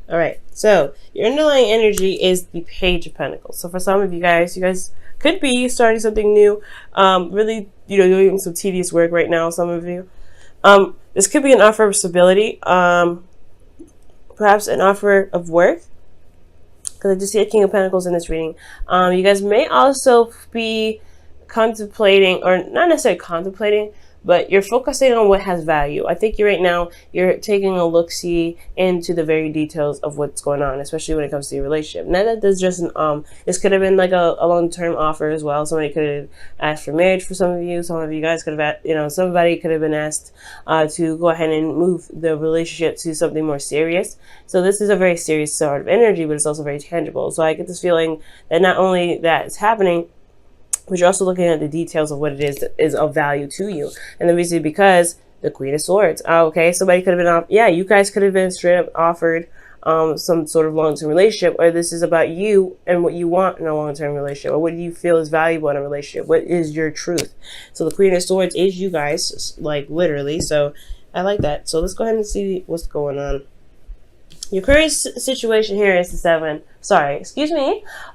All right, so your underlying energy is the Page of Pentacles. So for some of you guys could be starting something new, really, doing some tedious work right now. Some of you, this could be an offer of stability, perhaps an offer of work, because I just see a King of Pentacles in this reading. You guys may also be contemplating, or not necessarily contemplating, but you're focusing on what has value. I think right now you're taking a look-see into the very details of what's going on, especially when it comes to your relationship. Now that there's just this could have been like a long-term offer as well. Somebody could have asked for marriage for some of you. Some of you guys could have, somebody could have been asked to go ahead and move the relationship to something more serious. So this is a very serious sort of energy, but it's also very tangible. So I get this feeling that not only that it's happening, but you're also looking at the details of what it is that is of value to you. And the reason because the Queen of Swords. Okay, somebody could have been you guys could have been straight up offered some sort of long-term relationship, or this is about you and what you want in a long-term relationship, or what do you feel is valuable in a relationship, what is your truth. So the Queen of Swords is you guys, like literally. So I like that. So let's go ahead and see what's going on. Your current situation here is the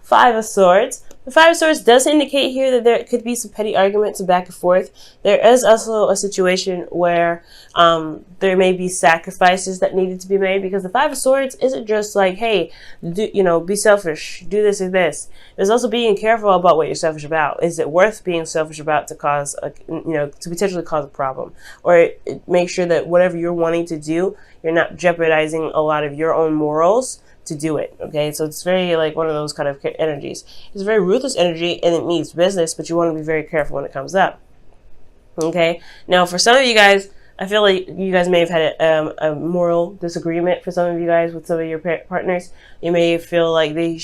Five of Swords. The Five of Swords does indicate here that there could be some petty arguments back and forth. There is also a situation where there may be sacrifices that needed to be made, because the Five of Swords isn't just like, hey, be selfish, do this and this. There's also being careful about what you're selfish about. Is it worth being selfish about to cause to potentially cause a problem, or make sure that whatever you're wanting to do, you're not jeopardizing a lot of your own morals to do it. Okay, so it's very like one of those kind of energies. It's a very ruthless energy, and it means business, but you want to be very careful when it comes up. Okay, now for some of you guys, I feel like you guys may have had a moral disagreement. For some of you guys with some of your partners, you may feel like they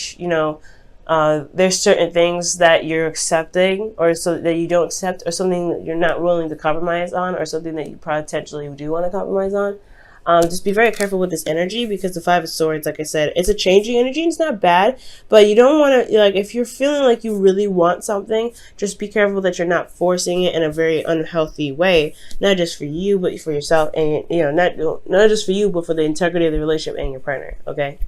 there's certain things that you're accepting, or so that you don't accept, or something that you're not willing to compromise on, or something that you potentially do want to compromise on. Just be very careful with this energy, because the Five of Swords, like I said, it's a changing energy, and it's not bad, but you don't want to, like, if you're feeling like you really want something, just be careful that you're not forcing it in a very unhealthy way, not just for you, but for yourself, and, not just for you, but for the integrity of the relationship and your partner, okay?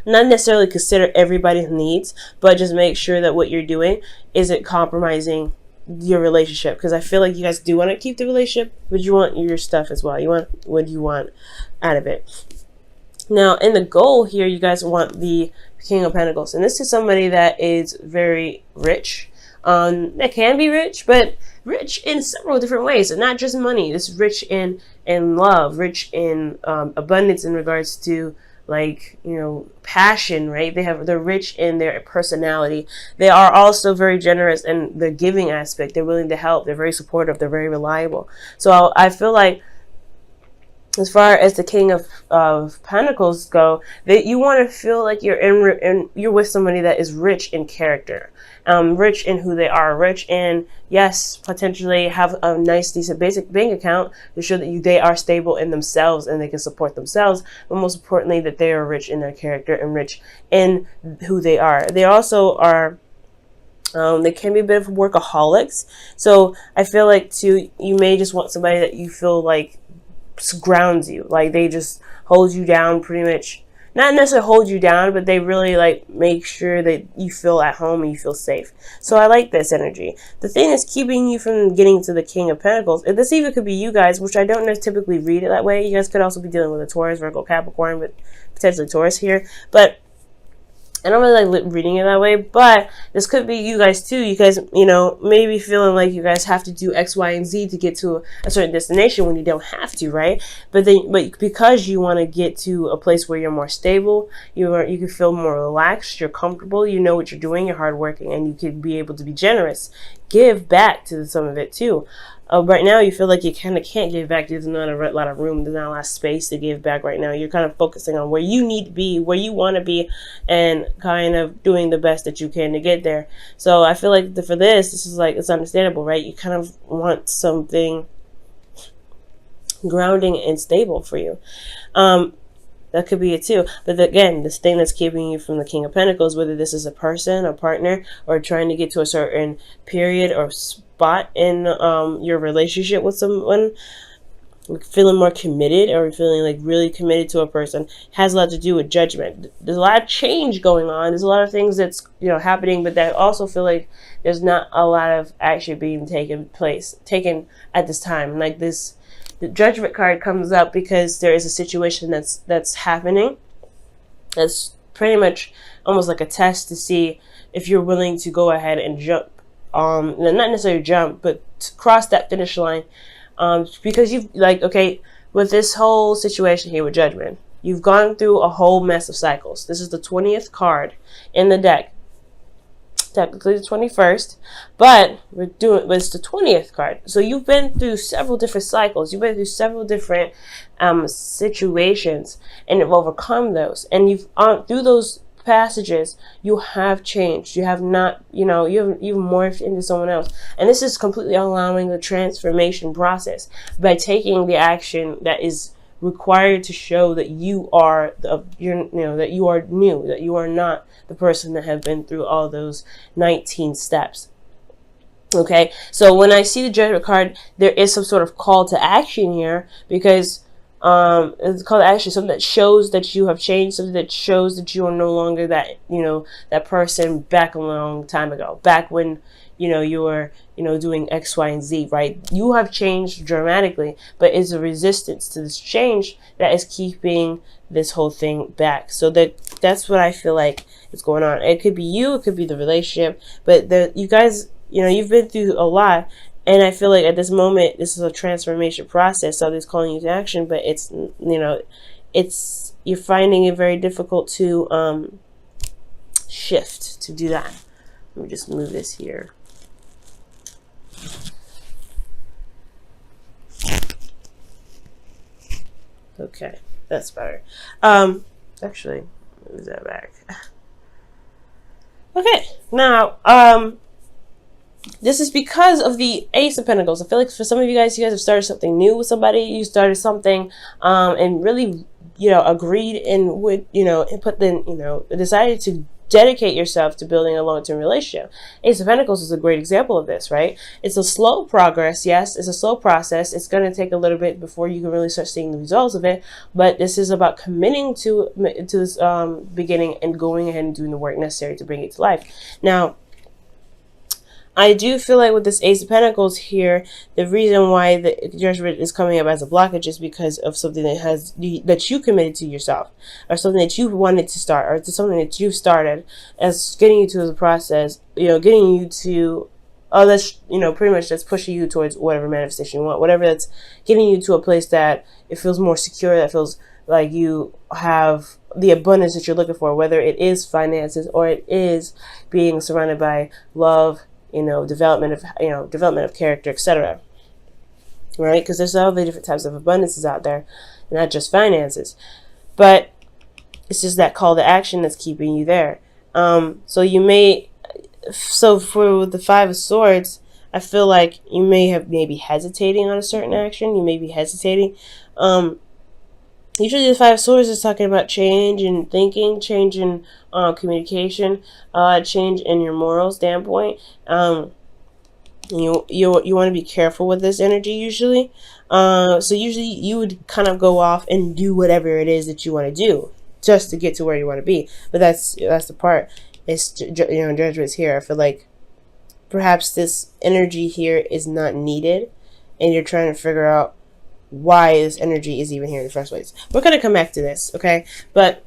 Not necessarily consider everybody's needs, but just make sure that what you're doing isn't compromising your relationship, because I feel like you guys do want to keep the relationship, but you want your stuff as well. You want what you want out of it. Now, in the goal here, you guys want the King of Pentacles, and this is somebody that is very rich. That can be rich, but rich in several different ways, and not just money. This is rich in love, rich in abundance in regards to, like, passion, right? They're rich in their personality. They are also very generous in the giving aspect. They're willing to help. They're very supportive. They're very reliable. So I feel like, as far as the King of Pentacles go, that you want to feel like you're with somebody that is rich in character, rich in who they are, rich in, yes, potentially have a nice, decent, basic bank account to show that they are stable in themselves and they can support themselves, but most importantly, that they are rich in their character and rich in who they are. They also are, they can be a bit of workaholics. So I feel like, too, you may just want somebody that you feel like grounds you, like they just hold you down, pretty much. Not necessarily hold you down, but they really like make sure that you feel at home and you feel safe. So I like this energy. The thing is keeping you from getting to the King of Pentacles, and this even could be you guys, which I don't typically read it that way. You guys could also be dealing with a Taurus, Virgo, Capricorn, but potentially Taurus here. But I don't really like reading it that way, but this could be you guys too. You guys, maybe feeling like you guys have to do X, Y, and Z to get to a certain destination when you don't have to, right? But because you want to get to a place where you're more stable, you can feel more relaxed, you're comfortable, you know what you're doing, you're hardworking, and you can be able to be generous. Give back to some of it too. Right now, you feel like you kind of can't give back. There's not a lot of room. There's not a lot of space to give back right now. You're kind of focusing on where you need to be, where you want to be, and kind of doing the best that you can to get there. So I feel like for this is like, it's understandable, right? You kind of want something grounding and stable for you. That could be it too. But again, this thing that's keeping you from the King of Pentacles, whether this is a person, a partner, or trying to get to a certain period or spot in your relationship with someone, feeling more committed, or feeling like really committed to a person, has a lot to do with judgment. There's a lot of change going on. There's a lot of things that's, you know, happening, but that also feel like there's not a lot of action being taken at this time. Like this, the judgment card comes up because there is a situation that's happening. That's pretty much almost like a test to see if you're willing to go ahead and jump. Not necessarily jump, but to cross that finish line. Because you've, like, okay, with this whole situation here with judgment, you've gone through a whole mess of cycles. This is the 20th card in the deck. Technically the 21st, but it's the 20th card. So you've been through several different cycles. You've been through several different situations, and you've overcome those. And you've through those passages, you have changed. You have not, you know, you've morphed into someone else. And this is completely allowing the transformation process by taking the action that is required to show that you are that you are new, that you are not the person that have been through all those 19 steps. Okay, so when I see the Judgment card, there is some sort of call to action here, because it's called action, something that shows that you have changed, something that shows that you are no longer that, you know, that person back a long time ago, back when, you know, you were, you know, doing X, Y, and Z, right? You have changed dramatically, but it's a resistance to this change that is keeping this whole thing back. So that's what I feel like is going on. It could be you, it could be the relationship, but you guys, you know, you've been through a lot. And I feel like at this moment, this is a transformation process. So it's calling you to action, but it's, you know, you're finding it very difficult to shift, to do that. Let me just move this here. Okay, that's better. Actually, move that back. Okay, now, this is because of the Ace of Pentacles. I feel like for some of you guys have started something new with somebody. You started something and really, you know, agreed and would, you know, and decided to dedicate yourself to building a long-term relationship. Ace of Pentacles is a great example of this, right? It's a slow progress. Yes, it's a slow process. It's going to take a little bit before you can really start seeing the results of it. But this is about committing to this beginning and going ahead and doing the work necessary to bring it to life. Now, I do feel like with this Ace of Pentacles here, the reason why the Judgment is coming up as a blockage is because of something that you committed to yourself, or something that you wanted to start, or to something that you've started as getting you to the process, you know, getting you to, that's, you know, pretty much that's pushing you towards whatever manifestation you want, whatever that's getting you to a place that it feels more secure, that feels like you have the abundance that you're looking for, whether it is finances or it is being surrounded by love, you know, development of character, etc. Right? Because there's all the different types of abundances out there, not just finances. But it's just that call to action that's keeping you there. So for the Five of Swords, I feel like you may be hesitating on a certain action. You may be hesitating. Usually the Five of Swords is talking about change in thinking, change in communication, change in your moral standpoint. You want to be careful with this energy usually. So usually you would kind of go off and do whatever it is that you want to do just to get to where you want to be. But that's the part. It's, you know, Judgment's here. I feel like perhaps this energy here is not needed, and you're trying to figure out why this energy is even here in the first place. We're going to come back to this, okay? But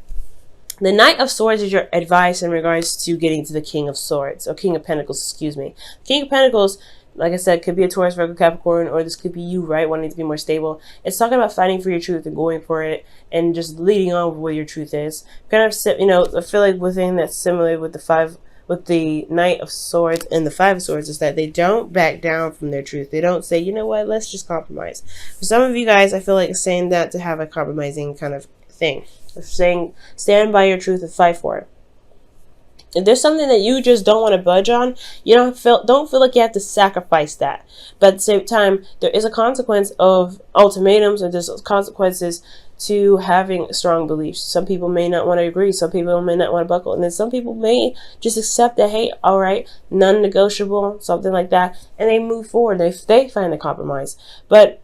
the Knight of Swords is your advice in regards to getting to the King of Swords, or King of Pentacles, excuse me. King of Pentacles, like I said, could be a Taurus, Virgo, Capricorn, or this could be you, right, wanting to be more stable. It's talking about fighting for your truth and going for it and just leading on with what your truth is. Kind of, you know, I feel like within that's similar with the Knight of Swords and the Five of Swords is that they don't back down from their truth. They don't say, you know what, let's just compromise. For some of you guys, I feel like saying that to have a compromising kind of thing. Saying, stand by your truth and fight for it. If there's something that you just don't want to budge on, you don't feel like you have to sacrifice that. But at the same time, there is a consequence of ultimatums, and there's consequences to having strong beliefs. Some people may not want to agree. Some people may not want to buckle. And then some people may just accept that, hey, all right, non-negotiable, something like that. And they move forward. They find a compromise. But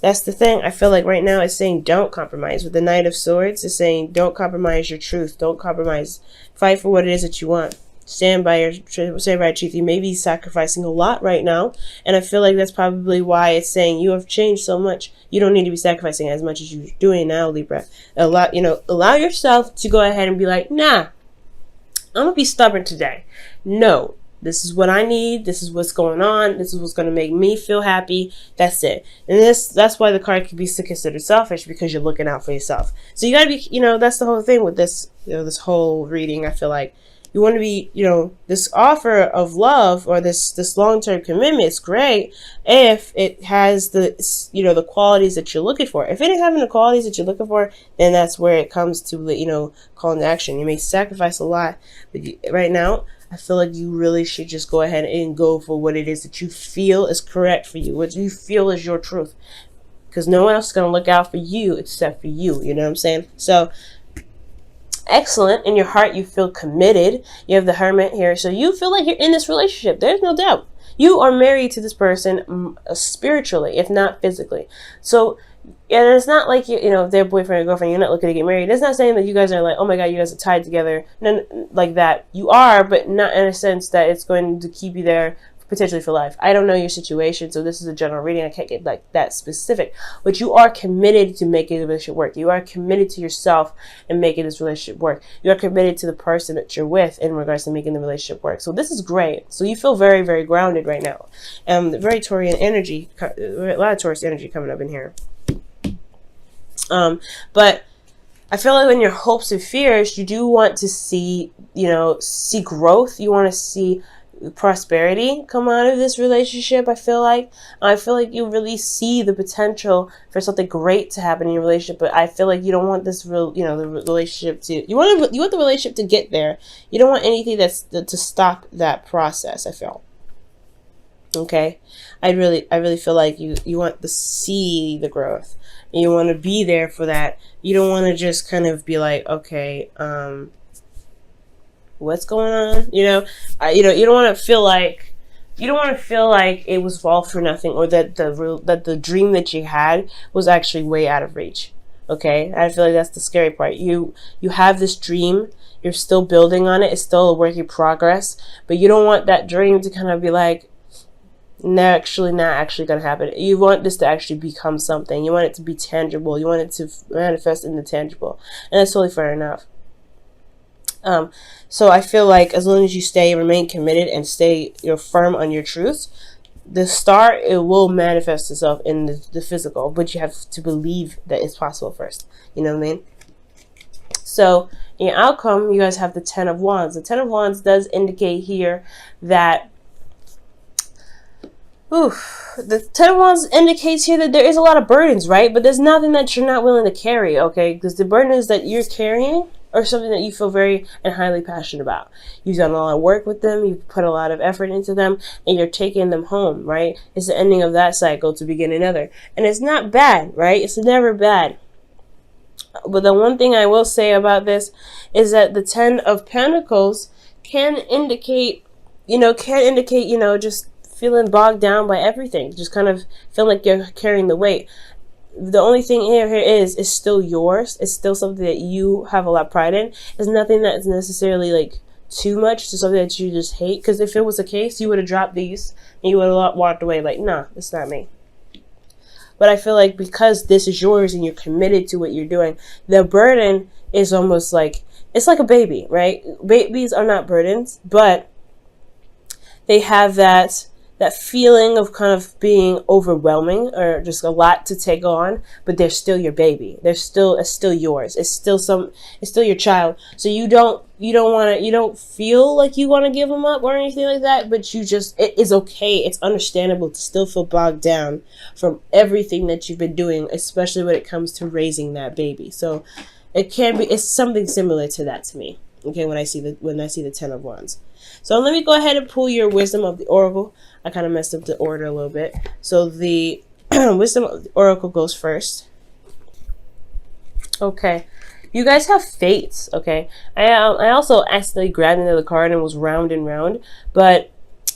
That's the thing. I feel like right now it's saying don't compromise. With the Knight of Swords, it's saying don't compromise your truth. Don't compromise. Fight for what it is that you want. Stand by your truth. You may be sacrificing a lot right now, and I feel like that's probably why it's saying you have changed so much. You don't need to be sacrificing as much as you're doing now, Libra. Allow yourself to go ahead and be like, nah, I'm gonna be stubborn today. No, this is what I need. This is what's going on. This is what's gonna make me feel happy. That's it. And that's why the card could be considered selfish, because you're looking out for yourself. So you gotta be, that's the whole thing with this, this whole reading. I feel like you want to be, this offer of love or this long-term commitment is great if it has the qualities that you're looking for. If it ain't having the qualities that you're looking for, then that's where it comes to, calling to action. You may sacrifice a lot, but right now, I feel like you really should just go ahead and go for what it is that you feel is correct for you, what you feel is your truth. Because no one else is going to look out for you except for you. You know what I'm saying? So, excellent. In your heart, you feel committed. You have the Hermit here. So you feel like you're in this relationship. There's no doubt. You are married to this person spiritually, if not physically. So, yeah, it's not like, if they're boyfriend or girlfriend, you're not looking to get married. It's not saying that you guys are like, oh my God, you guys are tied together. None like that. You are, but not in a sense that it's going to keep you there potentially for life. I don't know your situation, so this is a general reading. I can't get like that specific, but you are committed to making the relationship work. You are committed to yourself and making this relationship work. You are committed to the person that you're with in regards to making the relationship work. So this is great. So you feel very, very grounded right now. Very Taurian energy, a lot of Taurus energy coming up in here. But I feel like in your hopes and fears, you do want to see growth. You want to see prosperity come out of this relationship. I feel like you really see the potential for something great to happen in your relationship, but I feel like you don't want this the relationship to, you want the relationship to get there. You don't want anything to stop that process. I feel. Okay, I really feel like you want to see the growth, and you want to be there for that. You don't want to just kind of be like, okay, what's going on? You don't want to feel like it was all for nothing, or that the dream that you had was actually way out of reach. Okay, I feel like that's the scary part. You have this dream, you're still building on it, it's still a work in progress, but you don't want that dream to kind of be like, not actually gonna happen. You want this to actually become something. You want it to be tangible. You want it to manifest in the tangible, and that's totally fair enough. So I feel like as long as you remain committed and stay firm on your truth, the star, it will manifest itself in the physical, but you have to believe that it's possible first. You know what I mean? So in your outcome, you guys have the Ten of Wands. The Ten of Wands does indicate here that the Ten of Wands indicates here that there is a lot of burdens, right? But there's nothing that you're not willing to carry, okay? Because the burdens that you're carrying are something that you feel very and highly passionate about. You've done a lot of work with them, you've put a lot of effort into them, and you're taking them home, right? It's the ending of that cycle to begin another. And it's not bad, right? It's never bad. But the one thing I will say about this is that the Ten of Pentacles can indicate, just feeling bogged down by everything. Just kind of feel like you're carrying the weight. The only thing here is still yours. It's still something that you have a lot of pride in. It's nothing that's necessarily like too much to something that you just hate. Because if it was the case, you would have dropped these and you would have walked away like, nah, it's not me. But I feel like because this is yours and you're committed to what you're doing, the burden is almost like, it's like a baby, right? Babies are not burdens, but they have that feeling of kind of being overwhelming or just a lot to take on, but they're still your baby. It's still yours. It's still your child. So you don't feel like you want to give them up or anything like that, but it is okay. It's understandable to still feel bogged down from everything that you've been doing, especially when it comes to raising that baby. So it's something similar to that to me. Okay, when I see the Ten of Wands. So let me go ahead and pull your Wisdom of the Oracle. I kind of messed up the order a little bit. So the Wisdom of the Oracle goes first. Okay. You guys have fates, okay? I also accidentally grabbed another card and was round and round. But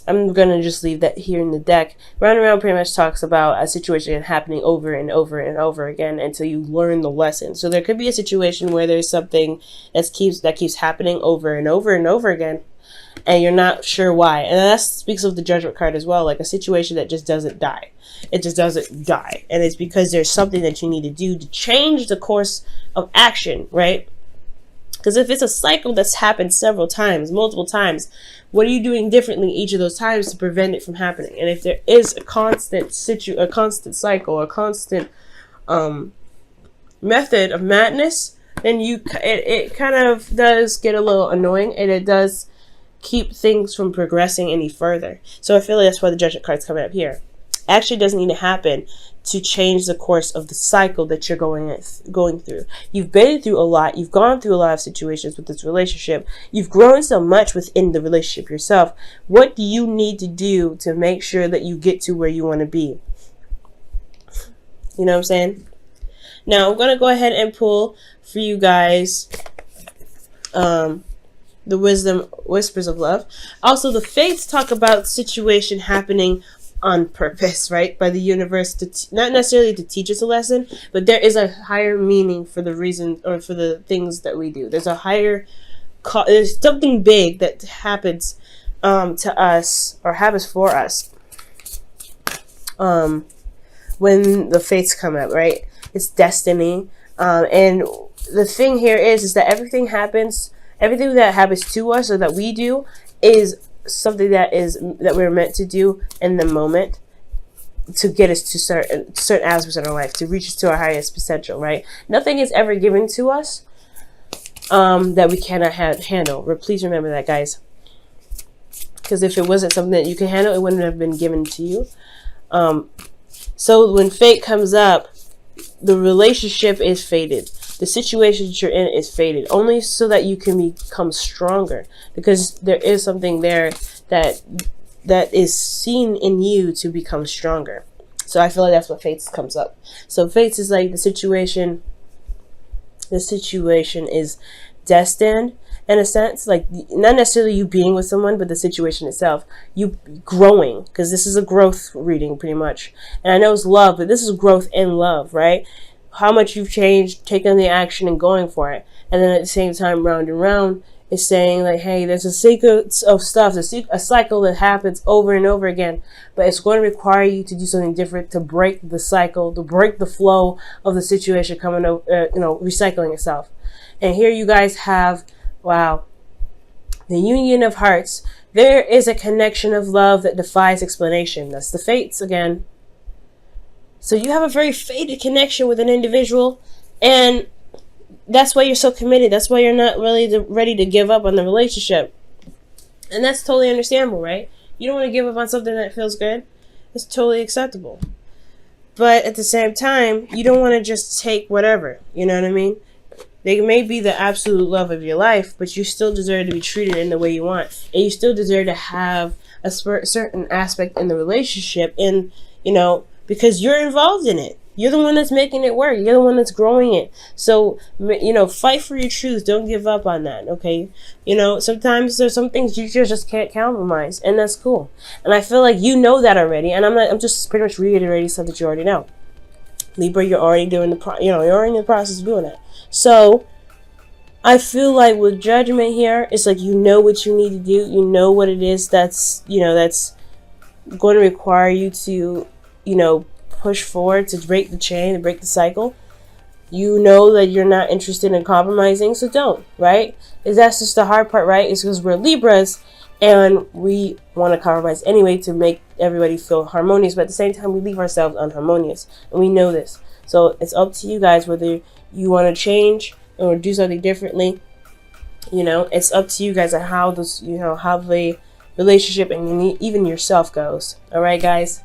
I'm going to just leave that here in the deck. Round and Round pretty much talks about a situation happening over and over and over again until you learn the lesson. So there could be a situation where there's something that keeps happening over and over and over again, and you're not sure why. And that speaks of the Judgment card as well, like a situation that just doesn't die. It just doesn't die. And it's because there's something that you need to do to change the course of action, right? Because if it's a cycle that's happened several times, multiple times, what are you doing differently each of those times to prevent it from happening? And if there is a constant cycle, a constant method of madness, then it kind of does get a little annoying, and it does keep things from progressing any further. So I feel like that's why the Judgment card's coming up here. Actually doesn't need to happen to change the course of the cycle that you're going through. You've been through a lot. You've gone through a lot of situations with this relationship. You've grown so much within the relationship yourself. What do you need to do to make sure that you get to where you want to be? You know what I'm saying? Now, I'm going to go ahead and pull for you guys the Wisdom Whispers of Love. Also, the Fates talk about situation happening on purpose, right? By the universe, not necessarily to teach us a lesson, but there is a higher meaning for the reason or for the things that we do. There's a higher, there's something big that happens to us or happens for us when the Fates come up, right? It's destiny. And the thing here is that everything that happens to us or that we do is something that we're meant to do in the moment to get us to certain aspects in our life, to reach us to our highest potential, right? Nothing is ever given to us that we cannot handle. Please remember that, guys. Because if it wasn't something that you can handle, it wouldn't have been given to you. So when fate comes up, the relationship is fated. The situation that you're in is fated, only so that you can become stronger, because there is something there that is seen in you to become stronger. So I feel like that's what Fates comes up. So Fates is like the situation is destined in a sense, like not necessarily you being with someone, but the situation itself, you growing, because this is a growth reading pretty much. And I know it's love, but this is growth in love, right? How much you've changed, taking the action and going for it. And then at the same time, Round and Round is saying like, hey, there's a sequence of stuff, a cycle that happens over and over again, but it's going to require you to do something different to break the cycle, to break the flow of the situation coming over, recycling itself. And here you guys have, wow, the union of hearts. There is a connection of love that defies explanation. That's the Fates again. So you have a very fated connection with an individual, and that's why you're so committed. That's why you're not really ready to give up on the relationship. And that's totally understandable, right? You don't want to give up on something that feels good. It's totally acceptable. But at the same time, you don't want to just take whatever. You know what I mean? They may be the absolute love of your life, but you still deserve to be treated in the way you want. And you still deserve to have a certain aspect in the relationship, and, because you're involved in it. You're the one that's making it work. You're the one that's growing it. So, fight for your truth. Don't give up on that, okay? Sometimes there's some things you just can't compromise, and that's cool. And I feel like you know that already, and I'm just pretty much reiterating stuff that you already know. Libra, you're already doing you're already in the process of doing that. So, I feel like with Judgment here, it's like you know what you need to do. You know what it is that's going to require you to, push forward, to break the chain, to break the cycle. You know that you're not interested in compromising, so don't, right? That's just the hard part, right? It's because we're Libras and we want to compromise anyway to make everybody feel harmonious, but at the same time we leave ourselves unharmonious, and we know this. So it's up to you guys whether you want to change or do something differently. It's up to you guys on how this, how the relationship and even yourself goes. All right, guys.